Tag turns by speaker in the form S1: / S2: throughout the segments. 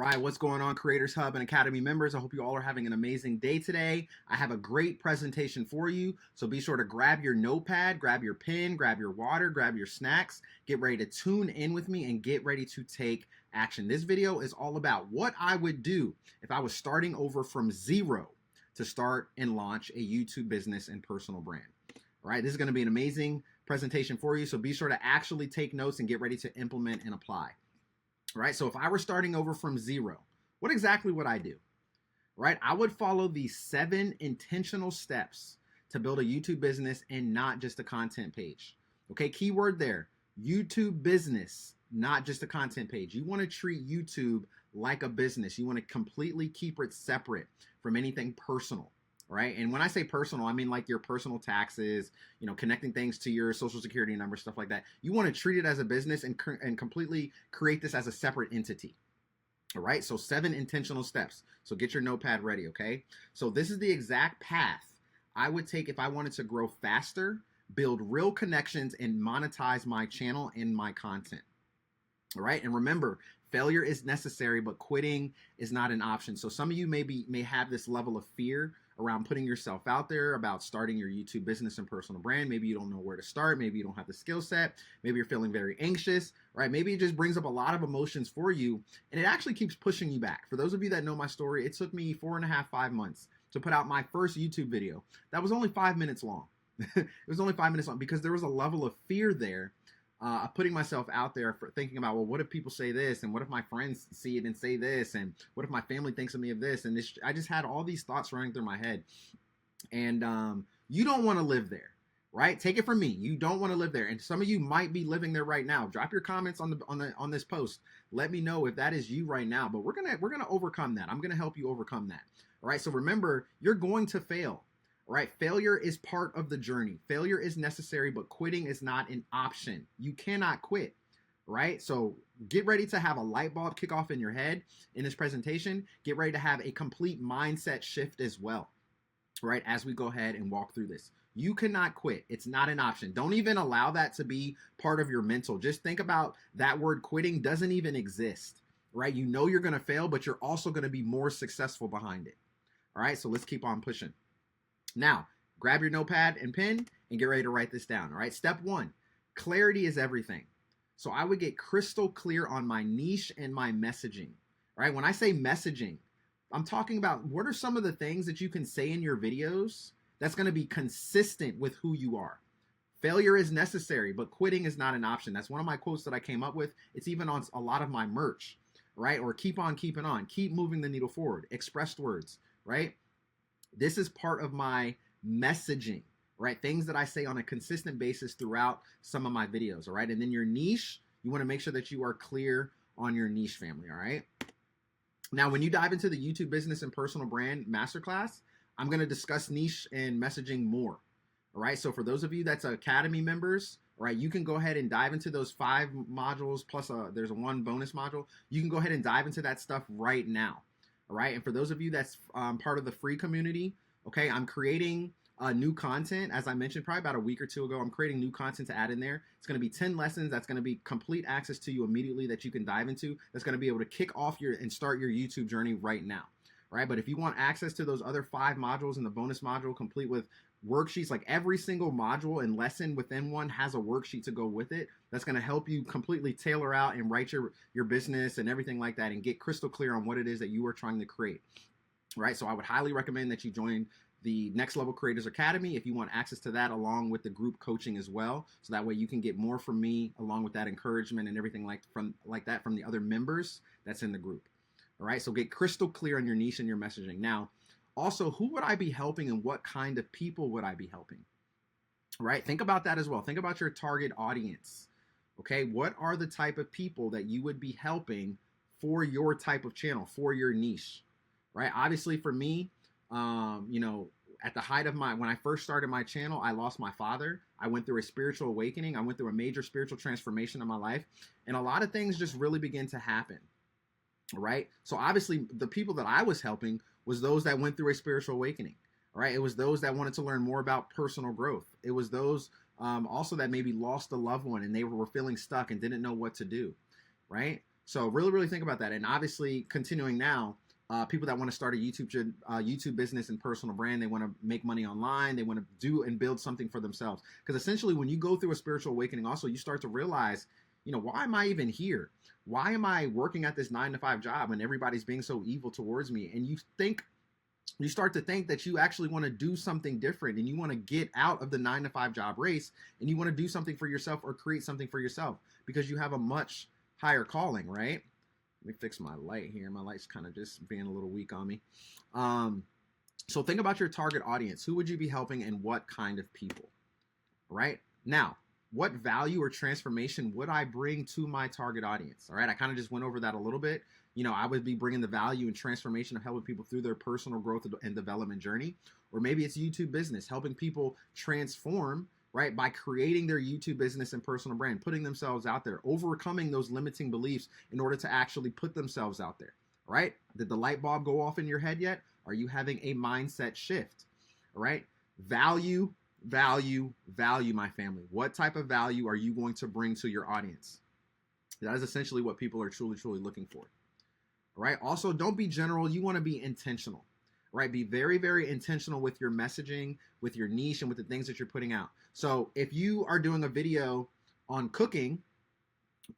S1: right, what's going on, Creators Hub and Academy members? I hope you all are having an amazing day today. I have a great presentation for you, so be sure to grab your notepad, grab your pen, grab your water, grab your snacks, get ready to tune in with me and get ready to take action. This video is all about what I would do if I was starting over from zero to start and launch a YouTube business and personal brand. All right, this is going to be an amazing presentation for you, so be sure to actually take notes and get ready to implement and apply. Right, so if I were starting over from zero, what exactly would I do? Right, I would follow these 7 intentional steps to build a YouTube business and not just a content page. Okay, keyword there, YouTube business, not just a content page. You want to treat YouTube like a business. You want to completely keep it separate from anything personal. Right, and when I say personal, I mean like your personal taxes, you know, connecting things to your social security number, stuff like that. You want to treat it as a business and completely create this as a separate entity. All right, so 7 intentional steps. So get your notepad ready, okay? So this is the exact path I would take if I wanted to grow faster, build real connections, and monetize my channel and my content. All right, and remember, failure is necessary, but quitting is not an option. So some of you may have this level of fear around putting yourself out there, about starting your YouTube business and personal brand. Maybe you don't know where to start. Maybe you don't have the skill set. Maybe you're feeling very anxious, right? Maybe it just brings up a lot of emotions for you, and it actually keeps pushing you back. For those of you that know my story, it took me 4.5, 5 months to put out my first YouTube video. That was only 5 minutes long. It was only 5 minutes long because there was a level of fear there. Putting myself out there for thinking about, well, what if people say this? And what if my friends see it and say this? And what if my family thinks of me of this? And this, I just had all these thoughts running through my head. And you don't want to live there, right? Take it from me. You don't want to live there. And some of you might be living there right now. Drop your comments on this post. Let me know if that is you right now. But we're gonna overcome that. I'm gonna help you overcome that. All right. So remember, you're going to fail. Right? Failure is part of the journey. Failure is necessary, but quitting is not an option. You cannot quit, right? So get ready to have a light bulb kick off in your head in this presentation. Get ready to have a complete mindset shift as well, right? As we go ahead and walk through this. You cannot quit. It's not an option. Don't even allow that to be part of your mental. Just think about that word quitting doesn't even exist, right? You know you're going to fail, but you're also going to be more successful behind it. All right, so let's keep on pushing. Now, grab your notepad and pen and get ready to write this down, all right? Step 1, clarity is everything. So I would get crystal clear on my niche and my messaging, right? When I say messaging, I'm talking about what are some of the things that you can say in your videos that's going to be consistent with who you are. Failure is necessary, but quitting is not an option. That's one of my quotes that I came up with. It's even on a lot of my merch, right? Or keep on keeping on, keep moving the needle forward, expressed words, right? This is part of my messaging, right? Things that I say on a consistent basis throughout some of my videos, all right? And then your niche, you want to make sure that you are clear on your niche, family, all right? Now, when you dive into the YouTube business and personal brand masterclass, I'm going to discuss niche and messaging more, all right? So for those of you that's Academy members, all right, you can go ahead and dive into those 5 modules, plus there's a 1 bonus module. You can go ahead and dive into that stuff right now. All right, and for those of you that's part of the free community, okay, I'm creating new content. As I mentioned probably about a week or 2 ago, I'm creating new content to add in there. It's going to be 10 lessons. That's going to be complete access to you immediately that you can dive into. That's going to be able to kick off and start your YouTube journey right now. All right, but if you want access to those other 5 modules and the bonus module complete with worksheets, like every single module and lesson within one has a worksheet to go with it. That's going to help you completely tailor out and write your business and everything like that and get crystal clear on what it is that you are trying to create. Right? So I would highly recommend that you join the Next Level Creators Academy if you want access to that, along with the group coaching as well. So that way you can get more from me, along with that encouragement and everything like that from the other members that's in the group. All right? So get crystal clear on your niche and your messaging. Now, also, who would I be helping and what kind of people would I be helping? Right? Think about that as well. Think about your target audience. Okay, what are the type of people that you would be helping for your type of channel, for your niche? Right? Obviously, for me, you know, at the height of when I first started my channel, I lost my father. I went through a spiritual awakening. I went through a major spiritual transformation in my life, and a lot of things just really began to happen. Right? So obviously, the people that I was helping was those that went through a spiritual awakening, right? It was those that wanted to learn more about personal growth. It was those also that maybe lost a loved one and they were feeling stuck and didn't know what to do, right? So really, really think about that. And obviously, continuing now, people that want to start a YouTube business and personal brand, they want to make money online, they want to do and build something for themselves. Because essentially, when you go through a spiritual awakening, also you start to realize, why am I even here? Why am I working at this 9-to-5 job when everybody's being so evil towards me? And you start to think that you actually want to do something different, and you want to get out of the 9-to-5 job race, and you want to do something for yourself or create something for yourself because you have a much higher calling, right? Let me fix my light here. My light's kind of just being a little weak on me. So think about your target audience. Who would you be helping and what kind of people, right? Now, what value or transformation would I bring to my target audience? All right, I kind of just went over that a little bit. I would be bringing the value and transformation of helping people through their personal growth and development journey. Or maybe it's YouTube business, helping people transform, right, by creating their YouTube business and personal brand, putting themselves out there, overcoming those limiting beliefs in order to actually put themselves out there, right? Did the light bulb go off in your head yet? Are you having a mindset shift, all right? Value, value, value, my family. What type of value are you going to bring to your audience? That is essentially what people are truly, truly looking for. Right? Also, don't be general. You want to be intentional, right? Be very, very intentional with your messaging, with your niche, and with the things that you're putting out. So if you are doing a video on cooking,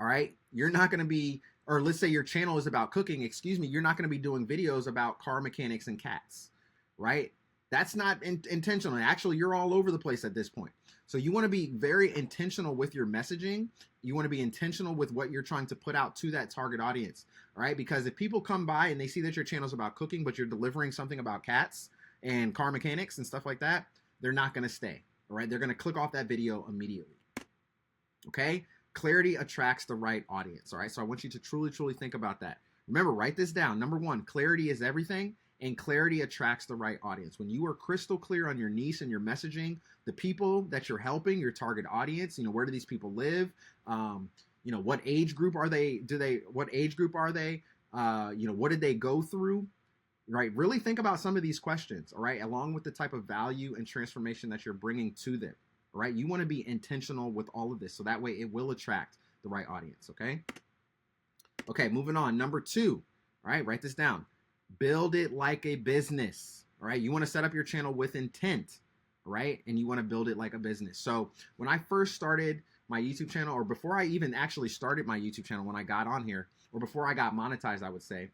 S1: all right, you're not going to be, or let's say your channel is about cooking, you're not going to be doing videos about car mechanics and cats, right? That's not intentional. Actually, you're all over the place at this point. So you want to be very intentional with your messaging. You want to be intentional with what you're trying to put out to that target audience, all right? Because if people come by and they see that your channel's about cooking, but you're delivering something about cats and car mechanics and stuff like that, they're not going to stay, all right? They're going to click off that video immediately, okay? Clarity attracts the right audience, all right? So I want you to truly, truly think about that. Remember, write this down. Number one, clarity is everything. And clarity attracts the right audience. When you are crystal clear on your niche and your messaging, the people that you're helping, your target audience, where do these people live? What age group are they? What age group are they? What did they go through? Right? Really think about some of these questions, all right? Along with the type of value and transformation that you're bringing to them, all right? You want to be intentional with all of this, so that way it will attract the right audience, okay? Okay, moving on. Number 2, all right? Write this down. Build it like a business, all right? You want to set up your channel with intent, right? And you want to build it like a business. So when I first started my YouTube channel, or before I even actually started my YouTube channel, when I got on here, or before I got monetized, I would say,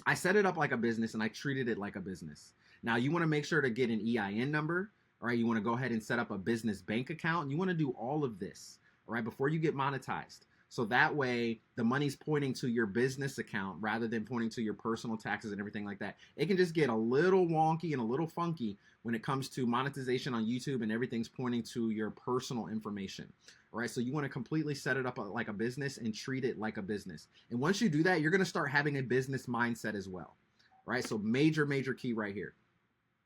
S1: I set it up like a business and I treated it like a business. Now you want to make sure to get an EIN number, all right? You want to go ahead and set up a business bank account, and you want to do all of this, all right, before you get monetized. So that way the money's pointing to your business account rather than pointing to your personal taxes and everything like that. It can just get a little wonky and a little funky when it comes to monetization on YouTube and everything's pointing to your personal information. All right, so you want to completely set it up like a business and treat it like a business. And once you do that, you're going to start having a business mindset as well. All right, so major, major key right here.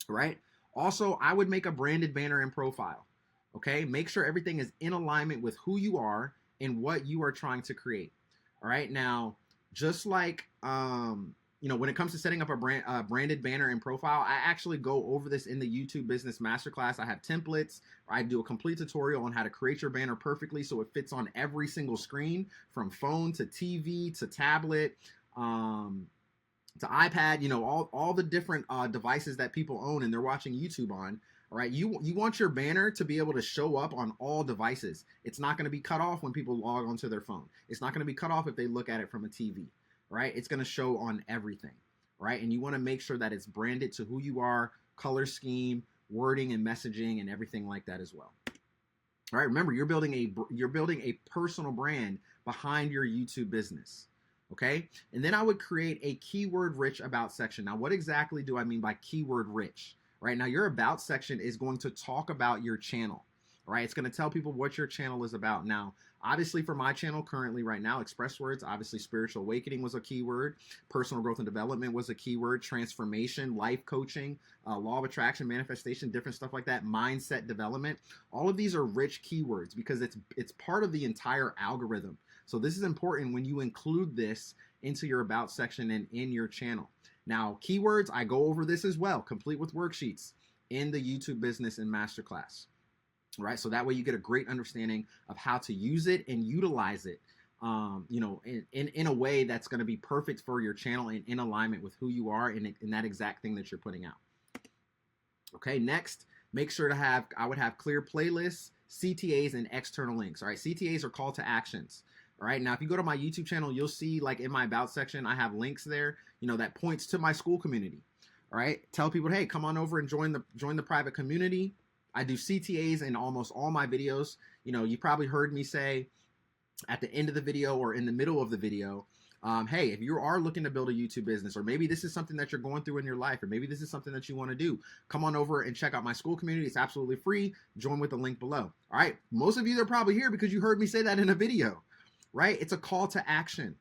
S1: All right, also, I would make a branded banner and profile. Okay, make sure everything is in alignment with who you are and what you are trying to create. All right. Now, just like, when it comes to setting up a branded banner and profile, I actually go over this in the YouTube Business Masterclass. I have templates. I do a complete tutorial on how to create your banner perfectly so it fits on every single screen, from phone to TV to tablet, to iPad, all the different devices that people own and they're watching YouTube on. All right, you want your banner to be able to show up on all devices. It's not going to be cut off when people log onto their phone. It's not going to be cut off if they look at it from a TV, right? It's going to show on everything, right? And you want to make sure that it's branded to who you are, color scheme, wording and messaging and everything like that as well. All right, remember, you're building a personal brand behind your YouTube business. Okay, and then I would create a keyword rich about section. Now, what exactly do I mean by keyword rich? Right now, your about section is going to talk about your channel, right? It's going to tell people what your channel is about. Now, obviously for my channel currently right now, Express Words, obviously spiritual awakening was a keyword, personal growth and development was a keyword, transformation, life coaching, law of attraction, manifestation, different stuff like that, mindset development. All of these are rich keywords because it's part of the entire algorithm. So this is important when you include this into your about section and in your channel. Now, keywords, I go over this as well, complete with worksheets in the YouTube Business and Masterclass. Right, so that way you get a great understanding of how to use it and utilize it you know, in a way that's going to be perfect for your channel and in alignment with who you are and in that exact thing that you're putting out. Okay, next, make sure to have, I would have clear playlists, CTAs, and external links. All right, CTAs are call to actions. All right, now if you go to my YouTube channel, you'll see like in my about section, I have links there, you know, that points to my Skool community. All right, tell people, hey, come on over and join the private community. I do CTAs in almost all my videos. You know, you probably heard me say at the end of the video or in the middle of the video, hey, if you are looking to build a YouTube business, or maybe this is something that you're going through in your life, or maybe this is something that you want to do, come on over and check out my Skool community. It's absolutely free. Join with the link below. All right. Most of you are probably here because you heard me say that in a video, right? It's a call to action,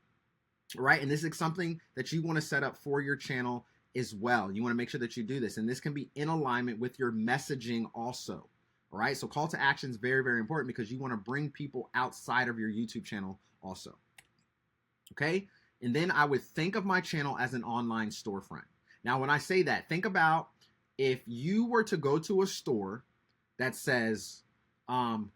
S1: right? And this is something that you want to set up for your channel as well. You want to make sure that you do this, and this can be in alignment with your messaging also. All right. So call to action is very, very important because you want to bring people outside of your YouTube channel also. Okay. And then I would think of my channel as an online storefront. Now, when I say that, think about if you were to go to a store that says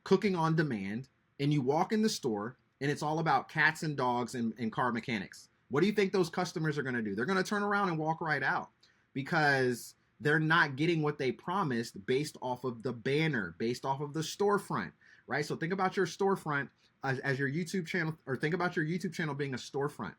S1: cooking on demand, and you walk in the store and it's all about cats and dogs and car mechanics. What do you think those customers are going to do? They're going to turn around and walk right out because they're not getting what they promised based off of the banner, based off of the storefront, right? So think about your storefront as your YouTube channel, or think about your YouTube channel being a storefront,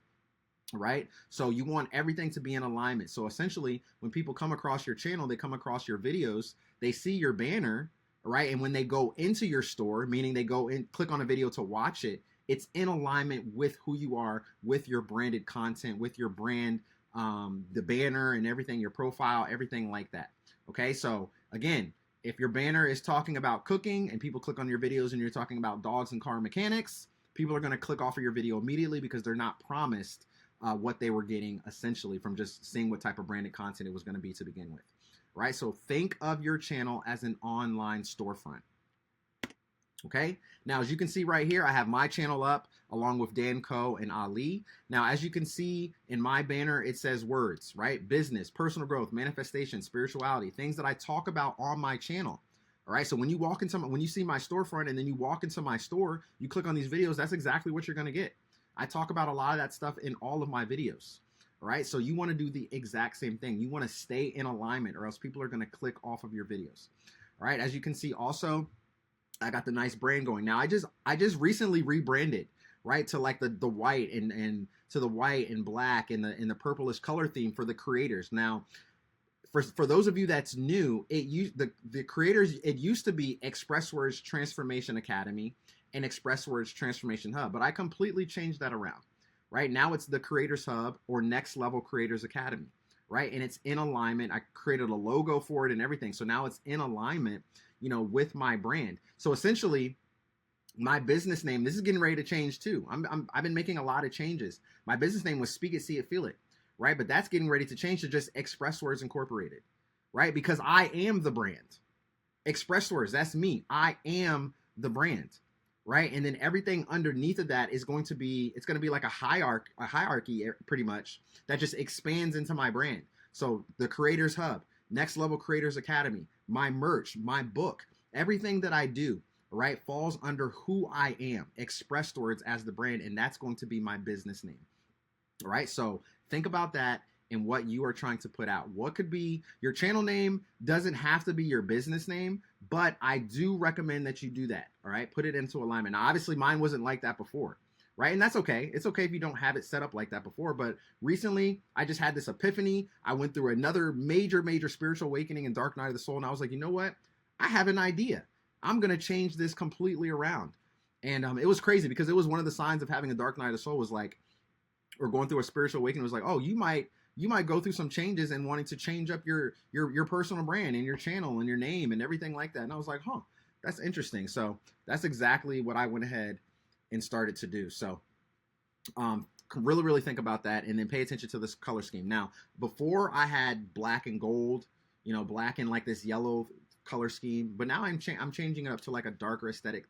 S1: right? So you want everything to be in alignment. So essentially, when people come across your channel, they come across your videos, they see your banner, right? And when they go into your store, meaning they go in, click on a video to watch it, it's in alignment with who you are, with your branded content, with your brand, the banner and everything, your profile, everything like that. Okay, so again, if your banner is talking about cooking and people click on your videos and you're talking about dogs and car mechanics, people are going to click off of your video immediately because they're not promised what they were getting essentially from just seeing what type of branded content it was going to be to begin with, right? So think of your channel as an online storefront. Okay, now as you can see right here, I have my channel up along with Dan Co and Ali. Now, as you can see in my banner, it says Wordz, right? Business, personal growth, manifestation, spirituality, things that I talk about on my channel. All right, so when you walk into when you see my storefront and then you walk into my store, you click on these videos, that's exactly what you're going to get. I talk about a lot of that stuff in all of my videos. All right, so you want to do the exact same thing. You want to stay in alignment, or else people are going to click off of your videos. All right, as you can see also, I got the nice brand going. Now I just recently rebranded, right, to like the white and to the white and black and the purplish color theme for the creators. Now, for those of you that's new, the creators, it used to be ExpressWords Transformation Academy and ExpressWords Transformation Hub, but I completely changed that around. Right now, it's the Creators Hub or Next Level Creators Academy, right? And it's in alignment. I created a logo for it and everything, so now it's in alignment, you know, with my brand. So essentially, my business name, this is getting ready to change too. I've been making a lot of changes. My business name was Speak It, See It, Feel It, right? But that's getting ready to change to just ExpressWords Incorporated, right? Because I am the brand. ExpressWords, that's me. I am the brand, right? And then everything underneath of that is going to be, it's going to be like a hierarchy pretty much that just expands into my brand. So the Creators Hub, Next Level Creators Academy, my merch, my book, everything that I do, right, falls under who I am, ExpressWords as the brand, and that's going to be my business name. All right, so think about that and what you are trying to put out. What could be your channel name? Doesn't have to be your business name, but I do recommend that you do that. All right, put it into alignment. Now, obviously, mine wasn't like that before, right? And that's okay. It's okay if you don't have it set up like that before, but recently I just had this epiphany. I went through another major spiritual awakening and dark night of the soul, and I was like, you know what? I have an idea. I'm going to change this completely around. And it was crazy because it was one of the signs of having a dark night of the soul was like, or going through a spiritual awakening was like, oh, you might go through some changes and wanting to change up your personal brand and your channel and your name and everything like that. And I was like, huh, that's interesting. So that's exactly what I went ahead and started to do. So really think about that, and then pay attention to this color scheme. Now, before I had black and gold, you know, black and like this yellow color scheme, but now I'm changing it up to like a darker aesthetic,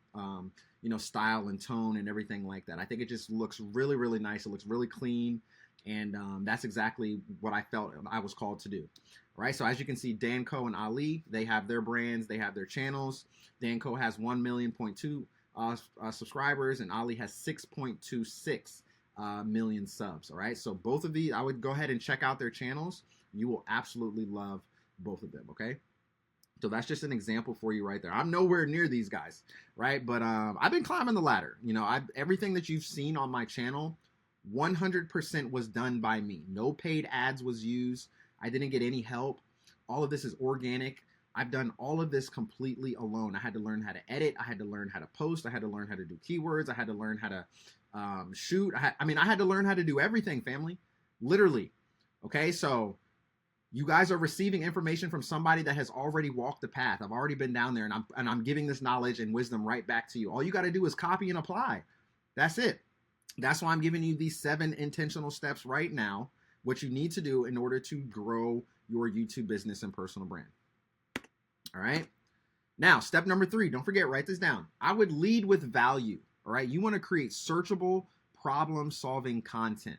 S1: you know, style and tone and everything like that. I think it just looks really nice. It looks really clean, and that's exactly what I felt I was called to do. Right, so as you can see, Dan Co and Ali, they have their brands, they have their channels. Dan Co has 1.2 million subscribers, and Ali has 6.26 million subs. All right, so both of these, I would go ahead and check out their channels. You will absolutely love both of them. Okay, so that's just an example for you right there. I'm nowhere near these guys, right? But I've been climbing the ladder. You know, everything that you've seen on my channel, 100% was done by me. No paid ads was used. I didn't get any help. All of this is organic. I've done all of this completely alone. I had to learn how to edit. I had to learn how to post. I had to learn how to do keywords. I had to learn how to shoot. I had to learn how to do everything, family. Literally. Okay, so you guys are receiving information from somebody that has already walked the path. I've already been down there, and I'm giving this knowledge and wisdom right back to you. All you got to do is copy and apply. That's it. That's why I'm giving you these 7 intentional steps right now, what you need to do in order to grow your YouTube business and personal brand. All right. Now, step number 3, don't forget, write this down. I would lead with value. All right. You want to create searchable, problem-solving content,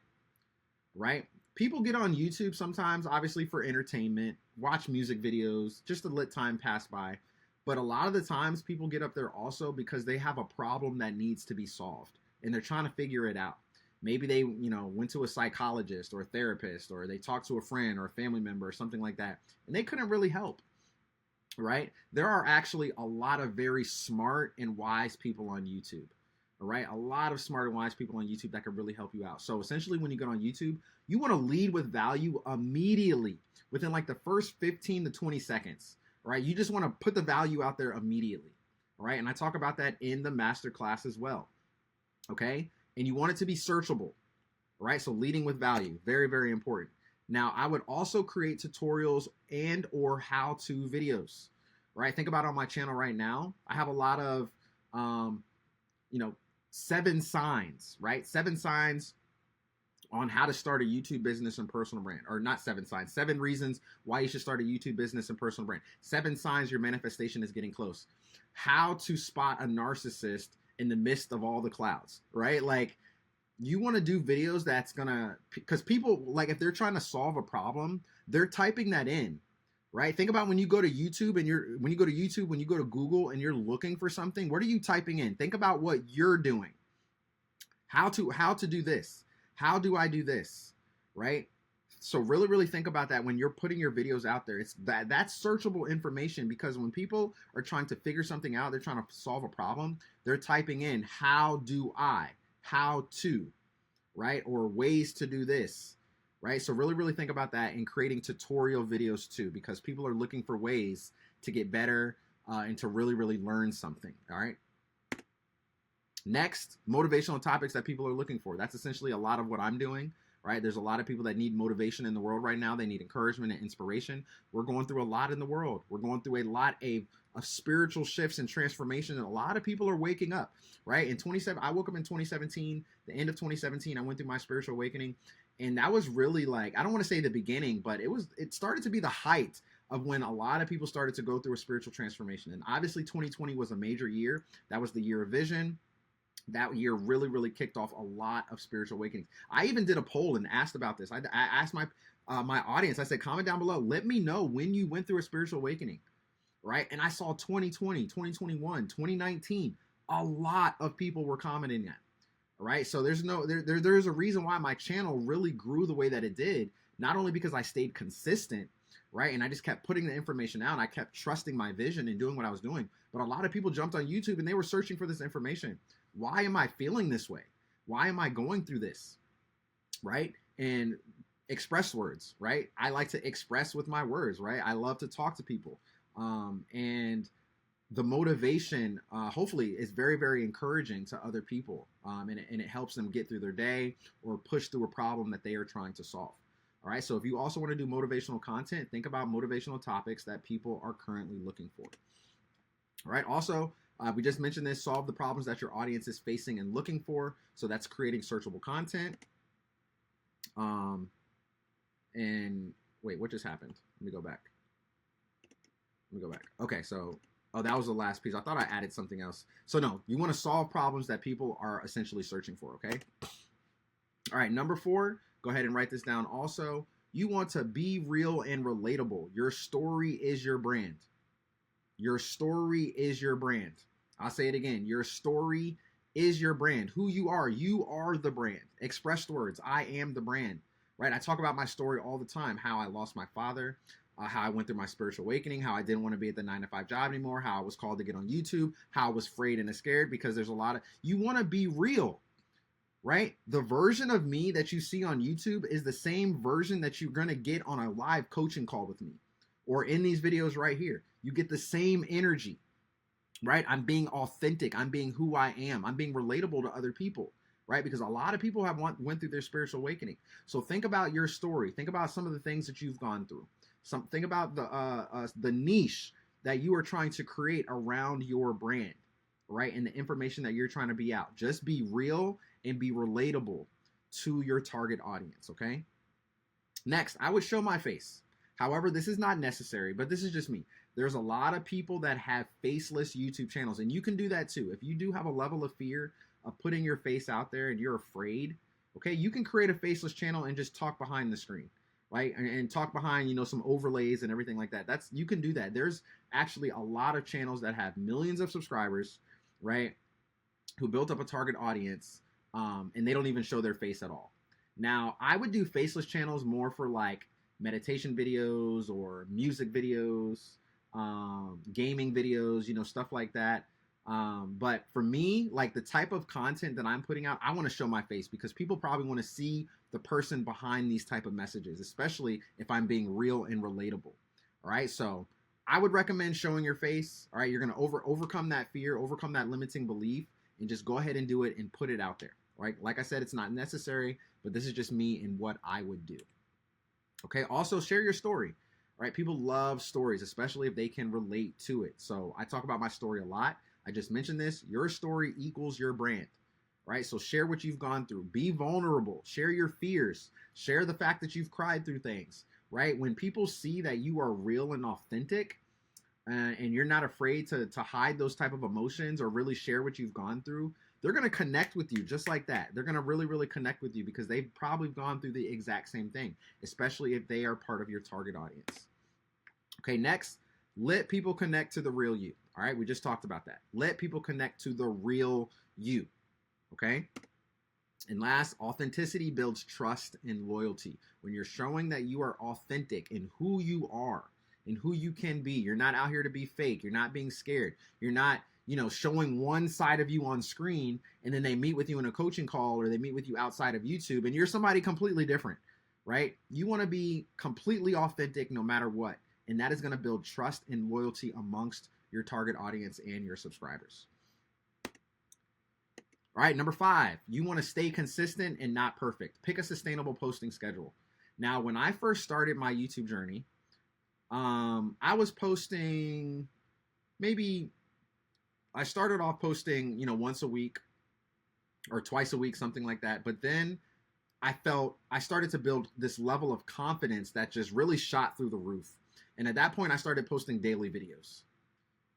S1: right? People get on YouTube sometimes, obviously for entertainment, watch music videos, just to let time pass by. But a lot of the times people get up there also because they have a problem that needs to be solved and they're trying to figure it out. Maybe they, went to a psychologist or a therapist, or they talked to a friend or a family member or something like that, and they couldn't really help. Right? There are actually a lot of very smart and wise people on YouTube. All right? A lot of smart and wise people on YouTube that can really help you out. So essentially, when you get on YouTube, you want to lead with value immediately within like the first 15 to 20 seconds. All right? You just want to put the value out there immediately. All right? And I talk about that in the masterclass as well. Okay? And you want it to be searchable. All right? So leading with value, very, very important. Now, I would also create tutorials and or how-to videos, right? Think about it on my channel right now. I have a lot of, 7 signs, right? 7 signs on how to start a YouTube business and personal brand. Or not 7 signs, 7 reasons why you should start a YouTube business and personal brand. 7 signs your manifestation is getting close. How to spot a narcissist in the midst of all the clouds, right? Like, you want to do videos that's gonna, because people, like, if they're trying to solve a problem, they're typing that in, right? Think about when you go to YouTube and when you go to Google and you're looking for something, what are you typing in? Think about what you're doing. How to do this? How do I do this? Right? So really, really think about that when you're putting your videos out there. It's that's searchable information, because when people are trying to figure something out, they're trying to solve a problem, they're typing in, how do I? How to, right? Or ways to do this, right? So really, really think about that in creating tutorial videos too, because people are looking for ways to get better and to really, really learn something. All right. Next, motivational topics that people are looking for. That's essentially a lot of what I'm doing, right? There's a lot of people that need motivation in the world right now. They need encouragement and inspiration. We're going through a lot in the world. We're going through a lot of spiritual shifts and transformation, and a lot of people are waking up, right? I woke up in 2017, the end of 2017, I went through my spiritual awakening, and that was really like, I don't want to say the beginning, but it started to be the height of when a lot of people started to go through a spiritual transformation. And obviously 2020 was a major year. That was the year of vision. That year really, really kicked off a lot of spiritual awakenings. I even did a poll and asked about this. I asked my audience, I said, comment down below, let me know when you went through a spiritual awakening, right? And I saw 2020, 2021, 2019, a lot of people were commenting that, right? So there's a reason why my channel really grew the way that it did, not only because I stayed consistent, right? And I just kept putting the information out, and I kept trusting my vision and doing what I was doing, but a lot of people jumped on YouTube and they were searching for this information. Why am I feeling this way? Why am I going through this? Right? And express words, right? I like to express with my words, right? I love to talk to people. And the motivation, hopefully, is very, very encouraging to other people. And it helps them get through their day or push through a problem that they are trying to solve. All right. So if you also want to do motivational content, think about motivational topics that people are currently looking for. All right. Also, we just mentioned this, solve the problems that your audience is facing and looking for. So that's creating searchable content. And wait, what just happened? Let me go back. Okay, so, that was the last piece. I thought I added something else. So no, you want to solve problems that people are essentially searching for, okay? All right, number 4, go ahead and write this down also. You want to be real and relatable. Your story is your brand. Your story is your brand. I'll say it again. Your story is your brand. Who you are the brand. Expressed words. I am the brand. Right? I talk about my story all the time. How I lost my father, how I went through my spiritual awakening, how I didn't want to be at the 9-to-5 job anymore, how I was called to get on YouTube, how I was afraid and scared, because there's a lot of, you want to be real, right? The version of me that you see on YouTube is the same version that you're going to get on a live coaching call with me or in these videos right here. You get the same energy, right? I'm being authentic. I'm being who I am. I'm being relatable to other people, right? Because a lot of people have went through their spiritual awakening. So think about your story. Think about some of the things that you've gone through. Think about the niche that you are trying to create around your brand, right? And the information that you're trying to be out. Just be real and be relatable to your target audience, okay? Next, I would show my face. However, this is not necessary, but this is just me. There's a lot of people that have faceless YouTube channels, and you can do that too. If you do have a level of fear of putting your face out there and you're afraid, okay, you can create a faceless channel and just talk behind the screen, right? And talk behind, some overlays and everything like that. You can do that. There's actually a lot of channels that have millions of subscribers, right, who built up a target audience, and they don't even show their face at all. Now, I would do faceless channels more for like meditation videos or music videos, gaming videos, stuff like that. But for me, like the type of content that I'm putting out, I want to show my face because people probably want to see the person behind these type of messages, especially if I'm being real and relatable. All right. So I would recommend showing your face. All right. You're going to overcome that fear, overcome that limiting belief, and just go ahead and do it and put it out there. Right. Like I said, it's not necessary, but this is just me and what I would do. Okay. Also share your story. Right. People love stories, especially if they can relate to it. So I talk about my story a lot. I just mentioned this. Your story equals your brand. Right. So share what you've gone through. Be vulnerable. Share your fears. Share the fact that you've cried through things. Right. When people see that you are real and authentic, and you're not afraid to hide those type of emotions or really share what you've gone through, they're going to connect with you just like that. They're going to really, really connect with you because they've probably gone through the exact same thing, especially if they are part of your target audience. Okay, next, let people connect to the real you. All right, we just talked about that. Let people connect to the real you. Okay? And last, authenticity builds trust and loyalty. When you're showing that you are authentic in who you are and who you can be, you're not out here to be fake. You're not being scared. You're not, showing one side of you on screen and then they meet with you in a coaching call or they meet with you outside of YouTube and you're somebody completely different, right? You want to be completely authentic no matter what. And that is going to build trust and loyalty amongst your target audience and your subscribers. All right, number 5, you want to stay consistent and not perfect. Pick a sustainable posting schedule. Now, when I first started my YouTube journey, I was posting I started off posting, once a week or twice a week, something like that. But then I started to build this level of confidence that just really shot through the roof. And at that point, I started posting daily videos,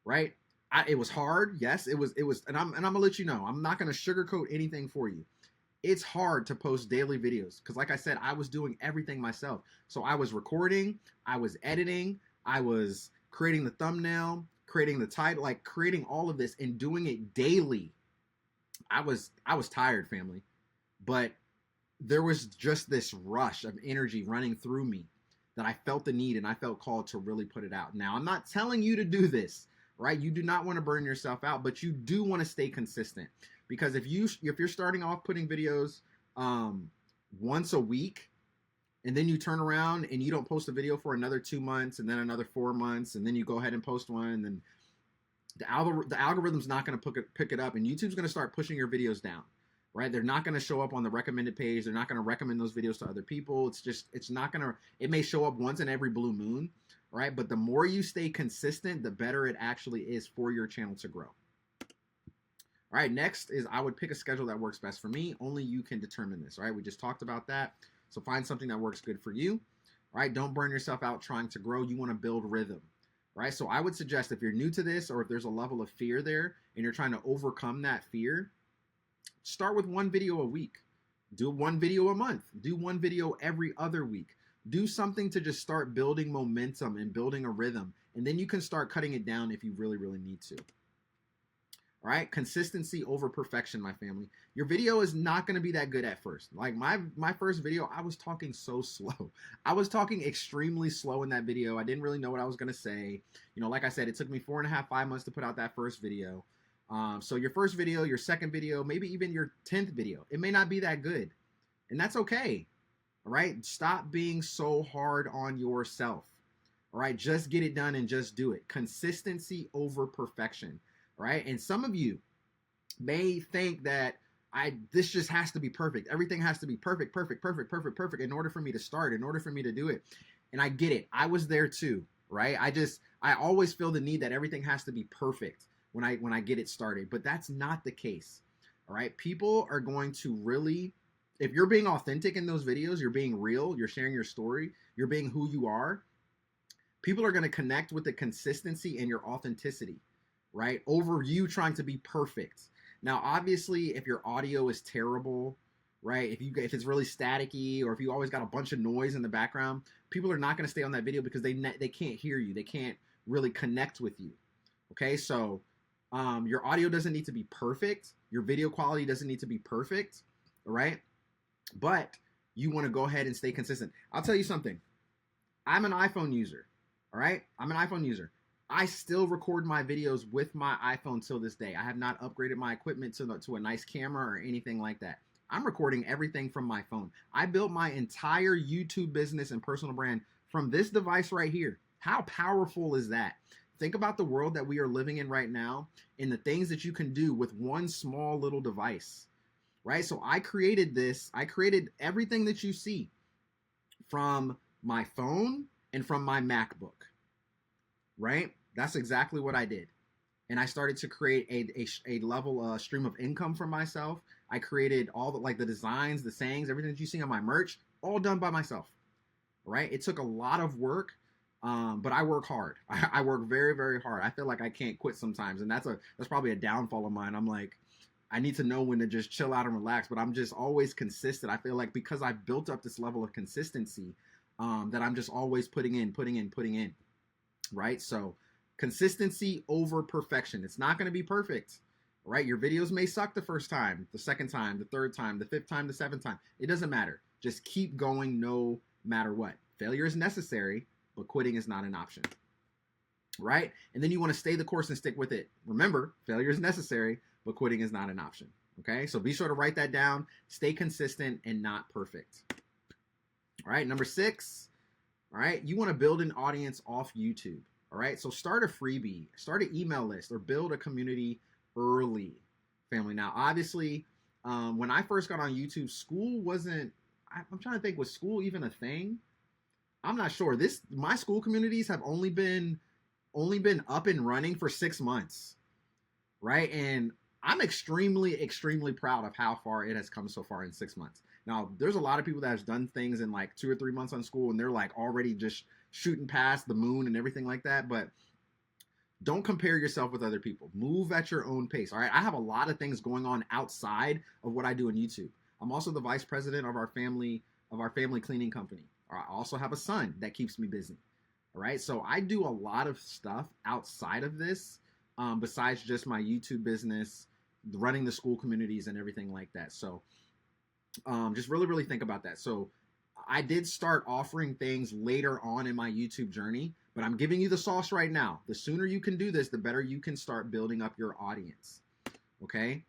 S1: right? It was hard. Yes, it was. And I'm going to let you know, I'm not going to sugarcoat anything for you. It's hard to post daily videos because like I said, I was doing everything myself. So I was recording, I was editing, I was creating the thumbnail, creating the title, like creating all of this and doing it daily. I was tired, family, but there was just this rush of energy running through me that I felt the need and I felt called to really put it out. Now, I'm not telling you to do this, right? You do not want to burn yourself out, but you do want to stay consistent. Because if you're starting off putting videos once a week, and then you turn around and you don't post a video for another 2 months, and then another 4 months, and then you go ahead and post one, and then the algorithm's not going to pick it up, and YouTube's going to start pushing your videos down, right? They're not going to show up on the recommended page. They're not going to recommend those videos to other people. It's not going to. It may show up once in every blue moon, right? But the more you stay consistent, the better it actually is for your channel to grow. All right, next is I would pick a schedule that works best for me. Only you can determine this, right? We just talked about that. So find something that works good for you, right? Don't burn yourself out trying to grow. You want to build rhythm, right? So I would suggest if you're new to this or if there's a level of fear there and you're trying to overcome that fear, start with 1 video a week. Do 1 video a month. Do 1 video every other week. Do something to just start building momentum and building a rhythm. And then you can start cutting it down if you really, really need to. All right, consistency over perfection, my family. Your video is not going to be that good at first. Like my first video, I was talking so slow. I was talking extremely slow in that video. I didn't really know what I was going to say. You know, like I said, it took me 4.5, 5 months to put out that first video. So your first video, your second video, maybe even your 10th video, it may not be that good, and that's okay. All right, stop being so hard on yourself. All right, just get it done and just do it. Consistency over perfection. Right? And some of you may think that this just has to be perfect. Everything has to be perfect in order for me to start, in order for me to do it. And I get it. I was there too, right? I always feel the need that everything has to be perfect when I get it started, but that's not the case. All right? People are going to really, if you're being authentic in those videos, you're being real, you're sharing your story, you're being who you are, people are going to connect with the consistency and your authenticity. Right? Over you trying to be perfect. Now, obviously, if your audio is terrible, right? If it's really staticky, or if you always got a bunch of noise in the background, people are not going to stay on that video because they can't hear you. They can't really connect with you. Okay, so your audio doesn't need to be perfect. Your video quality doesn't need to be perfect. All right, but you want to go ahead and stay consistent. I'll tell you something. I'm an iPhone user. All right, I'm an iPhone user. I still record my videos with my iPhone till this day. I have not upgraded my equipment to a nice camera or anything like that. I'm recording everything from my phone. I built my entire YouTube business and personal brand from this device right here. How powerful is that? Think about the world that we are living in right now and the things that you can do with one small little device, right? So I created this. I created everything that you see from my phone and from my MacBook, right? That's exactly what I did. And I started to create a level stream of income for myself. I created all the designs, the sayings, everything that you see on my merch, all done by myself, right? It took a lot of work, but I work hard. I work very, very hard. I feel like I can't quit sometimes, and that's probably a downfall of mine. I'm like, I need to know when to just chill out and relax, but I'm just always consistent. I feel like because I built up this level of consistency, that I'm just always putting in, right? So consistency over perfection. It's not going to be perfect, right? Your videos may suck the first time, the second time, the third time, the fifth time, the seventh time. It doesn't matter. Just keep going no matter what. Failure is necessary, but quitting is not an option, right? And then you want to stay the course and stick with it. Remember, failure is necessary, but quitting is not an option, okay? So be sure to write that down. Stay consistent and not perfect. All right, number 6, all right, you want to build an audience off YouTube. All right, so start a freebie, start an email list, or build a community early, family. Now, obviously, when I first got on YouTube, Skool wasn't, I'm trying to think, was Skool even a thing? I'm not sure. My Skool communities have only been up and running for 6 months, right? And I'm extremely, extremely proud of how far it has come so far in 6 months. Now, there's a lot of people that have done things in like 2 or 3 months on Skool, and they're like already just shooting past the moon and everything like that. But don't compare yourself with other people. Move at your own pace. All right. I have a lot of things going on outside of what I do on YouTube. I'm also the vice president of our family cleaning company. I also have a son that keeps me busy. All right. So I do a lot of stuff outside of this, besides just my YouTube business, running the Skool communities and everything like that. So just really, really think about that. So I did start offering things later on in my YouTube journey, but I'm giving you the sauce right now. The sooner you can do this, the better you can start building up your audience. Okay.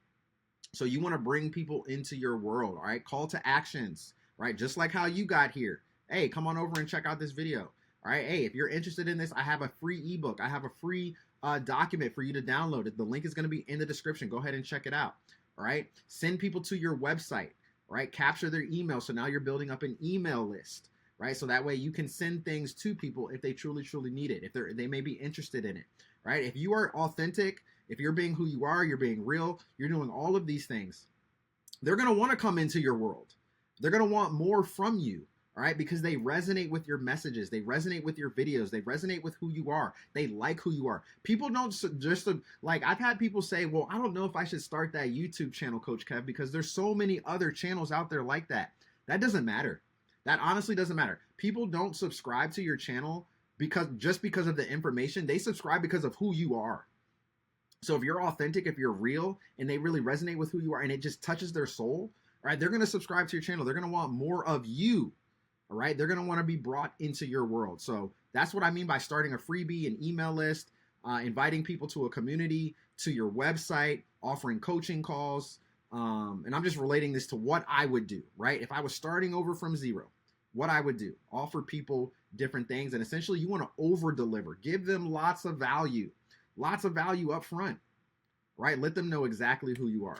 S1: So you want to bring people into your world. All right. Call to actions, right? Just like how you got here. Hey, come on over and check out this video. All right. Hey, if you're interested in this, I have a free ebook. I have a free document for you to download. The link is going to be in the description. Go ahead and check it out. All right. Send people to your website. Right? Capture their email. So now you're building up an email list, right? So that way you can send things to people if they truly, truly need it, if they may be interested in it, right? If you are authentic, if you're being who you are, you're being real, you're doing all of these things, they're going to want to come into your world. They're going to want more from you, all right? Because they resonate with your messages. They resonate with your videos. They resonate with who you are. They like who you are. People don't just like, I've had people say, well, I don't know if I should start that YouTube channel, Coach Kev, because there's so many other channels out there like that. That doesn't matter. That honestly doesn't matter. People don't subscribe to your channel because of the information. They subscribe because of who you are. So if you're authentic, if you're real, and they really resonate with who you are, and it just touches their soul, right, they're going to subscribe to your channel. They're going to want more of you. All right, they're going to want to be brought into your world. So that's what I mean by starting a freebie, an email list, inviting people to a community, to your website, offering coaching calls. And I'm just relating this to what I would do, right? If I was starting over from zero, what I would do, offer people different things. And essentially you want to over deliver, give them lots of value up front, right? Let them know exactly who you are.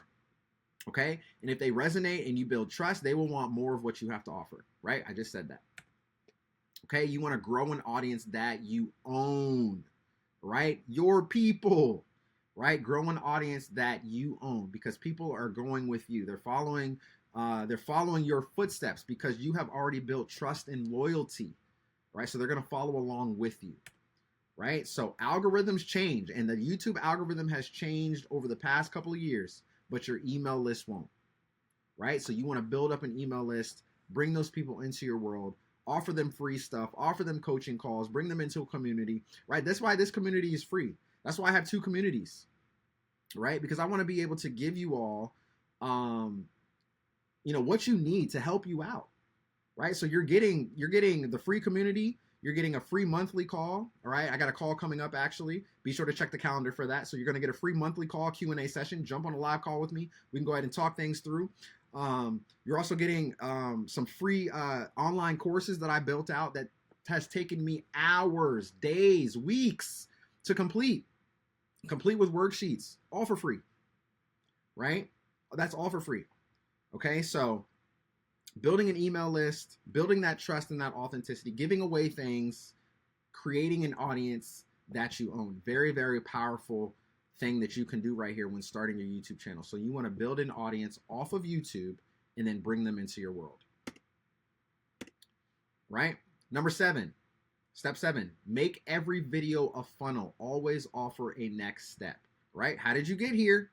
S1: Okay. And if they resonate and you build trust, they will want more of what you have to offer, right? I just said that. Okay. You want to grow an audience that you own, right? Your people, right? Grow an audience that you own, because people are going with you. They're following your footsteps because you have already built trust and loyalty, right? So they're going to follow along with you, right? So algorithms change, and the YouTube algorithm has changed over the past couple of years, but your email list won't, right? So you want to build up an email list, bring those people into your world, offer them free stuff, offer them coaching calls, bring them into a community, right? That's why this community is free. That's why I have 2 communities, right? Because I want to be able to give you all, what you need to help you out, right? So you're getting the free community. You're getting a free monthly call. All right. I got a call coming up, actually. Be sure to check the calendar for that. So you're going to get a free monthly call, Q&A session. Jump on a live call with me. We can go ahead and talk things through. You're also getting some free online courses that I built out that has taken me hours, days, weeks to complete with worksheets, all for free, right? That's all for free. Okay. So building an email list, building that trust and that authenticity, giving away things, creating an audience that you own. Very, very powerful thing that you can do right here when starting your YouTube channel. So you want to build an audience off of YouTube and then bring them into your world. Right? Number 7, step 7, make every video a funnel. Always offer a next step. Right? How did you get here?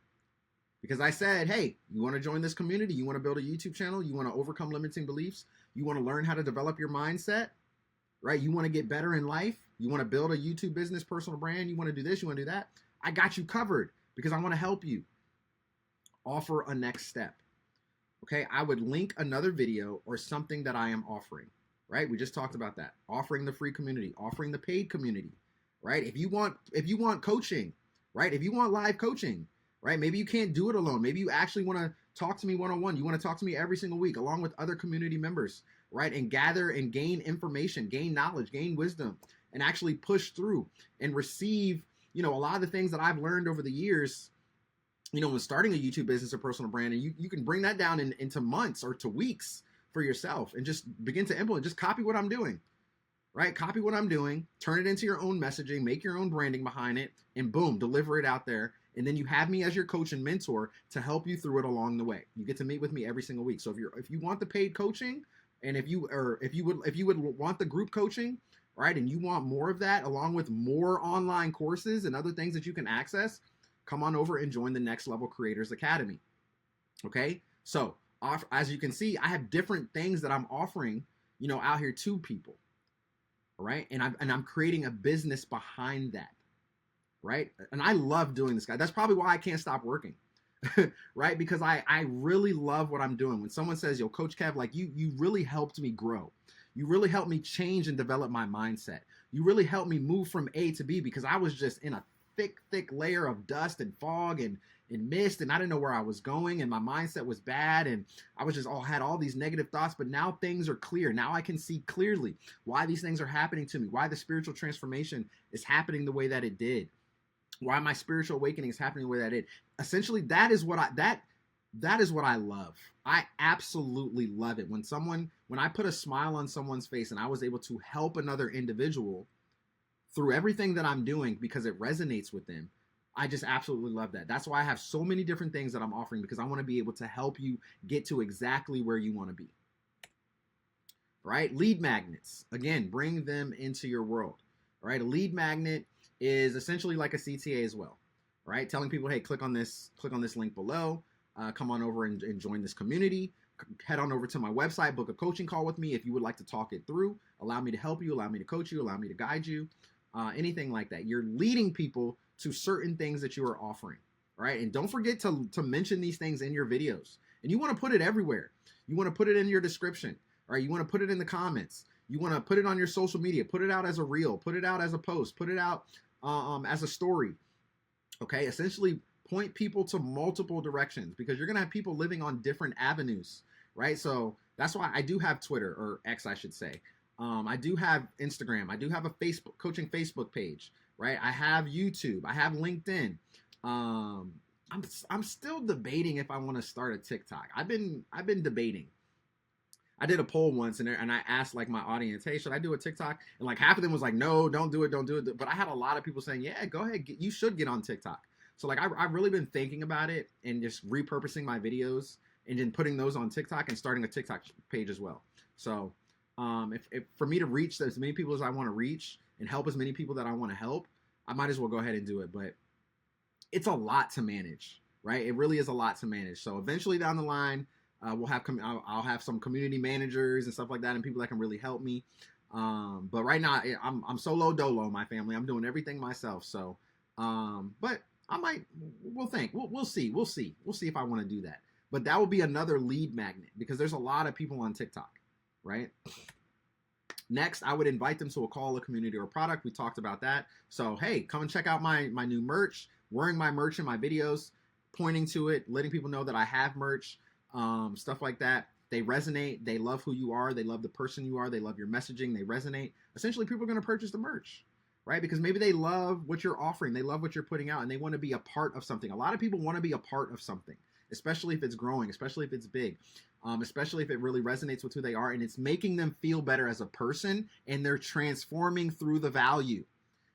S1: Because I said, hey, you want to join this community? You want to build a YouTube channel? You want to overcome limiting beliefs? You want to learn how to develop your mindset, right? You want to get better in life? You want to build a YouTube business, personal brand? You want to do this? You want to do that? I got you covered because I want to help you. Offer a next step. Okay, I would link another video or something that I am offering, right? We just talked about that. Offering the free community, offering the paid community, right? If you want coaching, right? If you want live coaching, right? Maybe you can't do it alone. Maybe you actually want to talk to me one-on-one. You want to talk to me every single week along with other community members, right? And gather and gain information, gain knowledge, gain wisdom, and actually push through and receive, a lot of the things that I've learned over the years, when starting a YouTube business or personal brand. And you can bring that down into months or to weeks for yourself and just begin to implement. Just copy what I'm doing, right? Copy what I'm doing, turn it into your own messaging, make your own branding behind it, and boom, deliver it out there. And then you have me as your coach and mentor to help you through it along the way. You get to meet with me every single week. So if you want the paid coaching, and if you would want the group coaching, right, and you want more of that along with more online courses and other things that you can access, come on over and join the Next Level Creators Academy. Okay? So, as you can see, I have different things that I'm offering, out here to people. All right? And I'm creating a business behind that. Right? And I love doing this, guy. That's probably why I can't stop working, right? Because I really love what I'm doing. When someone says, yo, Coach Kev, like you really helped me grow. You really helped me change and develop my mindset. You really helped me move from A to B, because I was just in a thick layer of dust and fog and mist, and I didn't know where I was going, and my mindset was bad, and I was just had all these negative thoughts. But now things are clear. Now I can see clearly why these things are happening to me, why the spiritual transformation is happening the way that it did. Why my spiritual awakening is happening the way that it. Essentially, that is what I love. I absolutely love it. When I put a smile on someone's face and I was able to help another individual through everything that I'm doing because it resonates with them, I just absolutely love that. That's why I have so many different things that I'm offering, because I want to be able to help you get to exactly where you want to be. Right? Lead magnets. Again, bring them into your world. Right? A lead magnet is essentially like a CTA as well, right? Telling people, hey, click on this link below, come on over and join this community, head on over to my website, book a coaching call with me if you would like to talk it through, allow me to help you, allow me to coach you, allow me to guide you, anything like that. You're leading people to certain things that you are offering, right? And don't forget to mention these things in your videos. And you want to put it everywhere. You want to put it in your description, right? You want to put it in the comments. You want to put it on your social media, put it out as a reel, put it out as a post, put it out as a story, okay? Essentially point people to multiple directions, because you're going to have people living on different avenues, right? So that's why I do have Twitter, or X, I should say. I do have Instagram. I do have a Facebook coaching Facebook page, right? I have YouTube. I have LinkedIn. I'm still debating if I want to start a TikTok. I've been debating. I did a poll once, and I asked like my audience, hey, should I do a TikTok? And like half of them was like, no, don't do it. But I had a lot of people saying, yeah, go ahead. You should get on TikTok. So like I've really been thinking about it and just repurposing my videos and then putting those on TikTok and starting a TikTok page as well. So if for me to reach as many people as I want to reach and help as many people that I want to help, I might as well go ahead and do it. But it's a lot to manage, right? It really is a lot to manage. So eventually down the line, I'll have some community managers and stuff like that, and people that can really help me. But right now I'm solo dolo, my family. I'm doing everything myself. So, but we'll see if I want to do that. But that will be another lead magnet, because there's a lot of people on TikTok, right? Next, I would invite them to a call, a community, or a product. We talked about that. So, hey, come and check out my new merch, wearing my merch in my videos, pointing to it, letting people know that I have merch. Stuff like that. They resonate. They love who you are. They love the person you are. They love your messaging. They resonate. Essentially, people are going to purchase the merch, right? Because maybe they love what you're offering. They love what you're putting out, and they want to be a part of something. A lot of people want to be a part of something, especially if it's growing, especially if it's big, especially if it really resonates with who they are, and it's making them feel better as a person, and they're transforming through the value.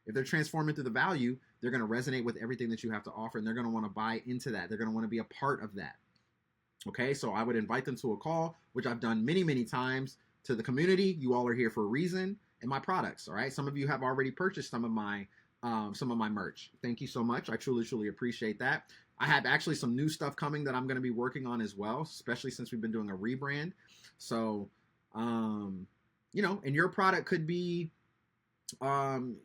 S1: If they're transforming through the value, they're going to resonate with everything that you have to offer, and they're going to want to buy into that. They're going to want to be a part of that. Okay, so I would invite them to a call, which I've done many, many times. To the community, you all are here for a reason, and my products. All right, some of you have already purchased some of my merch. Thank you so much. I truly, truly appreciate that. I have actually some new stuff coming that I'm going to be working on as well, especially since we've been doing a rebrand. So, and your product could be, an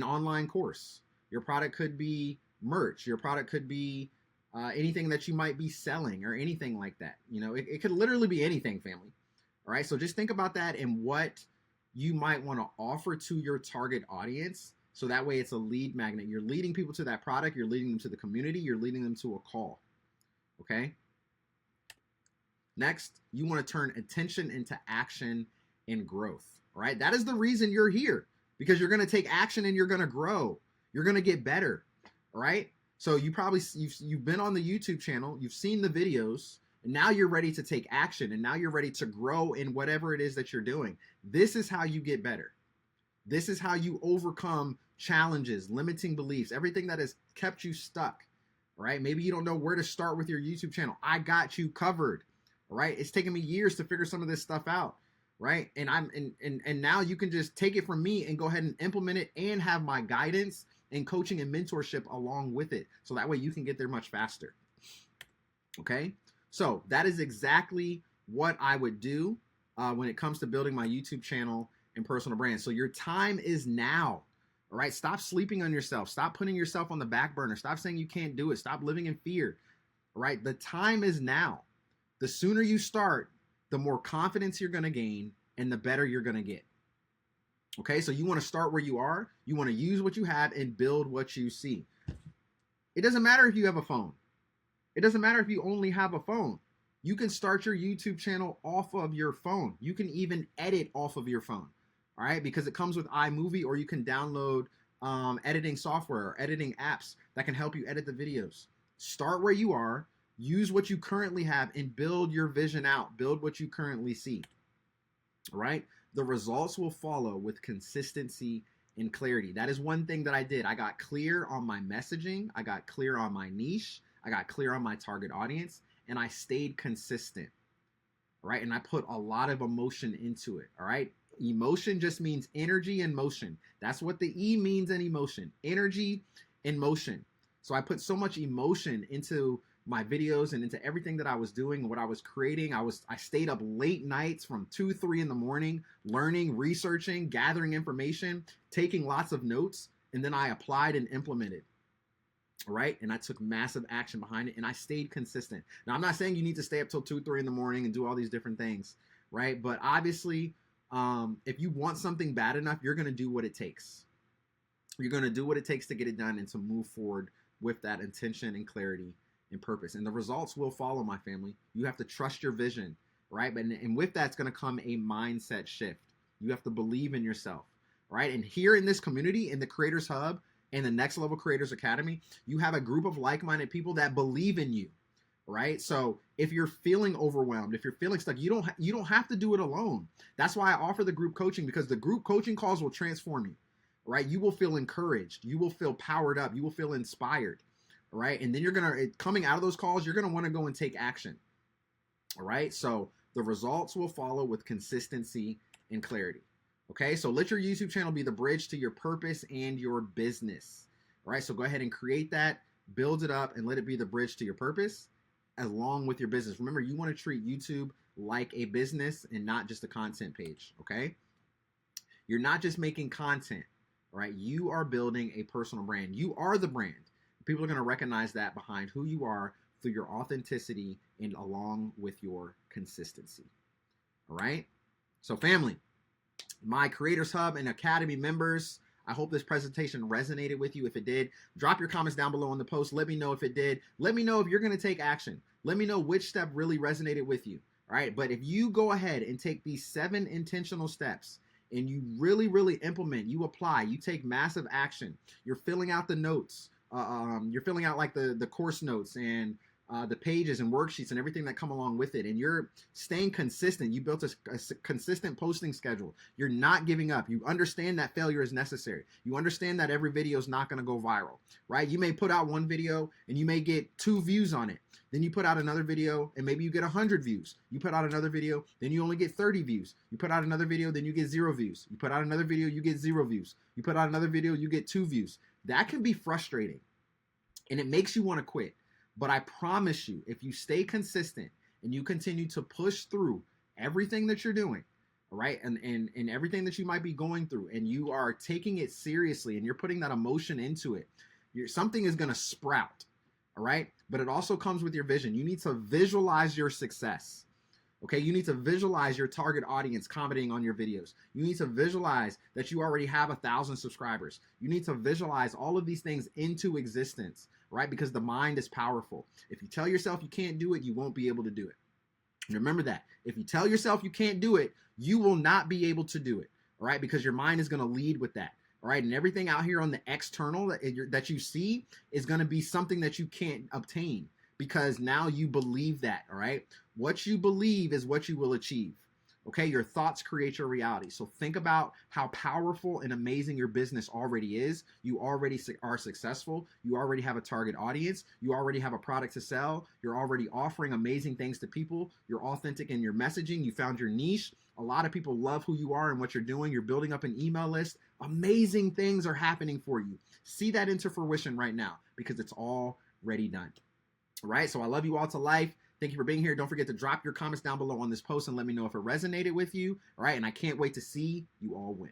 S1: online course. Your product could be merch. Your product could be anything that you might be selling or anything like that. It could literally be anything, family. All right. So just think about that and what you might want to offer to your target audience. So that way it's a lead magnet. You're leading people to that product. You're leading them to the community. You're leading them to a call. Okay. Next, you want to turn attention into action and growth. All right. That is the reason you're here, because you're going to take action and you're going to grow. You're going to get better. All right. So you've been on the YouTube channel, you've seen the videos, and now you're ready to take action, and now you're ready to grow in whatever it is that you're doing. This is how you get better. This is how you overcome challenges, limiting beliefs, everything that has kept you stuck. Right? Maybe you don't know where to start with your YouTube channel. I got you covered. All right? It's taken me years to figure some of this stuff out. Right? And now you can just take it from me and go ahead and implement it and have my guidance and coaching and mentorship along with it. So that way you can get there much faster. Okay. So that is exactly what I would do when it comes to building my YouTube channel and personal brand. So your time is now. All right. Stop sleeping on yourself. Stop putting yourself on the back burner. Stop saying you can't do it. Stop living in fear. All right. The time is now. The sooner you start, the more confidence you're going to gain and the better you're going to get. Okay, so you want to start where you are. You want to use what you have and build what you see. It doesn't matter if you have a phone. It doesn't matter if you only have a phone. You can start your YouTube channel off of your phone. You can even edit off of your phone, all right? Because it comes with iMovie, or you can download editing software or editing apps that can help you edit the videos. Start where you are, use what you currently have, and build your vision out. Build what you currently see, all right? The results will follow with consistency and clarity. That is one thing that I did. I got clear on my messaging. I got clear on my niche. I got clear on my target audience, and I stayed consistent. All right. And I put a lot of emotion into it. All right. Emotion just means energy and motion. That's what the E means in emotion, energy and motion. So I put so much emotion into my videos and into everything that I was doing and what I was creating. I stayed up late nights from 2, 3 in the morning, learning, researching, gathering information, taking lots of notes. and then I applied and implemented. All right. And I took massive action behind it, and I stayed consistent. Now, I'm not saying you need to stay up till 2, 3 in the morning and do all these different things, right? But obviously, if you want something bad enough, you're going to do what it takes. You're going to do what it takes to get it done and to move forward with that intention and clarity and purpose. And the results will follow, my family. You have to trust your vision, right? And with that's going to come a mindset shift. You have to believe in yourself, right? And here in this community, in the Creators Hub, in the Next Level Creators Academy, you have a group of like-minded people that believe in you, right? So if you're feeling overwhelmed, if you're feeling stuck, you don't have to do it alone. That's why I offer the group coaching, because the group coaching calls will transform you, right? You will feel encouraged. You will feel powered up. You will feel inspired, right? And then coming out of those calls, you're going to want to go and take action, all right? So the results will follow with consistency and clarity. Okay, so let your YouTube channel be the bridge to your purpose and your business. All right, so go ahead and create that, build it up, and let it be the bridge to your purpose along with your business. Remember, you want to treat YouTube like a business and not just a content page, okay? You're not just making content, right? You are building a personal brand. You are the brand. People are going to recognize that behind who you are through your authenticity and along with your consistency. All right, so family, my Creators Hub and Academy members, I hope this presentation resonated with you. If it did, drop your comments down below on the post. Let me know if it did. Let me know if you're going to take action. Let me know which step really resonated with you. All right. But if you go ahead and take these 7 intentional steps and you really, really implement, you apply, you take massive action, you're filling out the notes, you're filling out like the course notes and the pages and worksheets and everything that come along with it, and you're staying consistent. You built a consistent posting schedule. You're not giving up. You understand that failure is necessary. You understand that every video is not going to go viral, right? You may put out one video and you may get 2 views on it. Then you put out another video and maybe you get 100 views. You put out another video, then you only get 30 views. You put out another video, then you get 0 views. You put out another video, you get 0 views. You put out another video, you get 2 views. That can be frustrating and it makes you want to quit. But I promise you, if you stay consistent and you continue to push through everything that you're doing, all right, and everything that you might be going through, and you are taking it seriously and you're putting that emotion into it, something is going to sprout, all right? But it also comes with your vision. You need to visualize your success. Okay, you need to visualize your target audience commenting on your videos. You need to visualize that you already have 1,000 subscribers. You need to visualize all of these things into existence, right? Because the mind is powerful. If you tell yourself you can't do it, you won't be able to do it. Remember that. If you tell yourself you can't do it, you will not be able to do it, all right? Because your mind is going to lead with that, all right? And everything out here on the external that you see is going to be something that you can't obtain, because now you believe that, all right? What you believe is what you will achieve, okay? Your thoughts create your reality. So think about how powerful and amazing your business already is. You already are successful. You already have a target audience. You already have a product to sell. You're already offering amazing things to people. You're authentic in your messaging. You found your niche. A lot of people love who you are and what you're doing. You're building up an email list. Amazing things are happening for you. See that into fruition right now, because it's already done. All right, so I love you all to life. Thank you for being here. Don't forget to drop your comments down below on this post and let me know if it resonated with you. All right, and I can't wait to see you all win.